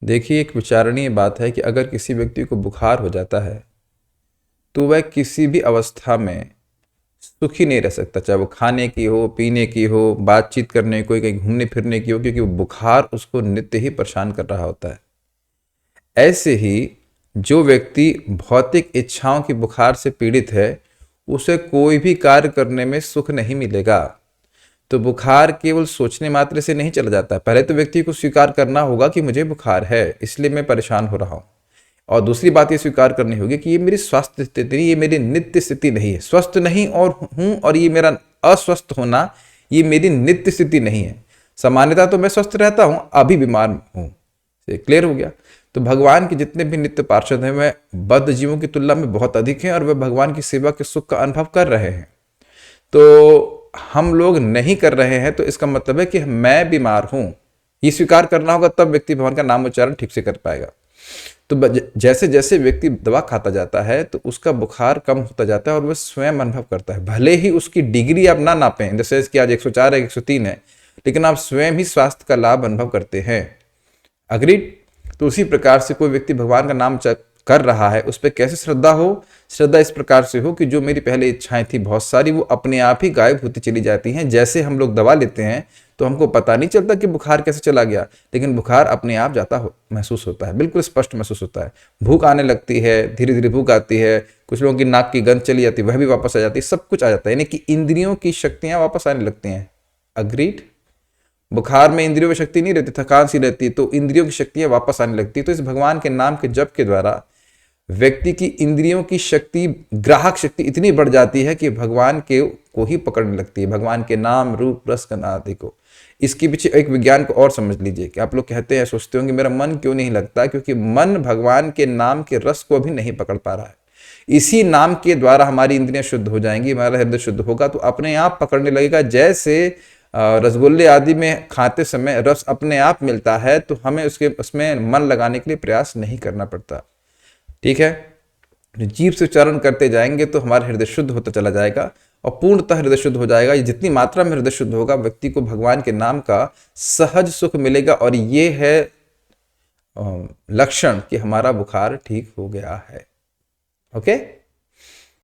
देखिए, एक विचारणीय बात है कि अगर किसी व्यक्ति को बुखार हो जाता है तो वह किसी भी अवस्था में सुखी नहीं रह सकता, चाहे वो खाने की हो, पीने की हो, बातचीत करने की, कहीं घूमने फिरने की हो, क्योंकि वो बुखार उसको नित्य ही परेशान कर रहा होता है। ऐसे ही जो व्यक्ति भौतिक इच्छाओं की बुखार से पीड़ित है, उसे कोई भी कार्य करने में सुख नहीं मिलेगा। तो बुखार केवल सोचने मात्र से नहीं चला जाता है। पहले तो व्यक्ति को स्वीकार करना होगा कि मुझे बुखार है, इसलिए मैं परेशान हो रहा हूँ। और दूसरी बात ये स्वीकार करनी होगी कि ये मेरी स्वास्थ्य स्थिति नहीं, ये मेरी नित्य स्थिति नहीं है। स्वस्थ नहीं और हूँ, और ये मेरा अस्वस्थ होना ये मेरी नित्य स्थिति नहीं है। सामान्यतः तो मैं स्वस्थ रहता हूँ, अभी बीमार हूँ। क्लियर हो गया। तो भगवान के जितने भी नित्य पार्षद हैं वह बद्ध जीवों की तुलना में बहुत अधिक हैं, और वह भगवान की सेवा के सुख का अनुभव कर रहे हैं। तो हम लोग नहीं कर रहे हैं, तो इसका मतलब है कि मैं बीमार हूं, ये स्वीकार करना होगा, तब व्यक्ति भगवान का नाम उच्चारण ठीक से कर पाएगा। तो जैसे जैसे व्यक्ति दवा खाता जाता है तो उसका बुखार कम होता जाता है और वह स्वयं अनुभव करता है। भले ही उसकी डिग्री आप ना नापें, जैसे कि आज 104 है, 103 है, लेकिन आप स्वयं ही स्वास्थ्य का लाभ अनुभव करते हैं। अग्रीड। तो उसी प्रकार से कोई व्यक्ति भगवान का नाम कर रहा है, उस पर कैसे श्रद्धा हो? श्रद्धा इस प्रकार से हो कि जो मेरी पहले इच्छाएं थी बहुत सारी, वो अपने आप ही गायब होती चली जाती हैं। जैसे हम लोग दवा लेते हैं तो हमको पता नहीं चलता कि बुखार कैसे चला गया, लेकिन बुखार अपने आप जाता हो महसूस होता है, बिल्कुल स्पष्ट महसूस होता है। भूख आने लगती है, धीरे धीरे भूख आती है, कुछ लोगों की नाक की गंध चली जाती है, वह भी वापस आ जाती है, सब कुछ आ जाता है, यानी कि इंद्रियों की शक्तियां वापस आने लगती हैं। अग्रीड। बुखार में इंद्रियों में शक्ति नहीं रहती, थकान सी रहती, तो इंद्रियों की शक्तियां वापस आने लगती। तो इस भगवान के नाम के जप के द्वारा व्यक्ति की इंद्रियों की शक्ति, ग्राहक शक्ति इतनी बढ़ जाती है कि भगवान के को ही पकड़ने लगती है, भगवान के नाम, रूप, रस, गंध आदि को। इसके पीछे एक विज्ञान को और समझ लीजिए कि आप लोग कहते हैं, सोचते होंगे मेरा मन क्यों नहीं लगता, क्योंकि मन भगवान के नाम के रस को भी नहीं पकड़ पा रहा है। इसी नाम के द्वारा हमारी इंद्रियां शुद्ध हो जाएंगी, हमारा हृदय शुद्ध होगा तो अपने आप पकड़ने लगेगा। जैसे रसगुल्ले आदि में खाते समय रस अपने आप मिलता है, तो हमें उसमें मन लगाने के लिए प्रयास नहीं करना पड़ता। ठीक है। जीभ से उच्चारण करते जाएंगे तो हमारा हृदय शुद्ध होता चला जाएगा, और पूर्णतः हृदय शुद्ध हो जाएगा। जितनी मात्रा में हृदय शुद्ध होगा, व्यक्ति को भगवान के नाम का सहज सुख मिलेगा, और ये है लक्षण कि हमारा बुखार ठीक हो गया है। ओके।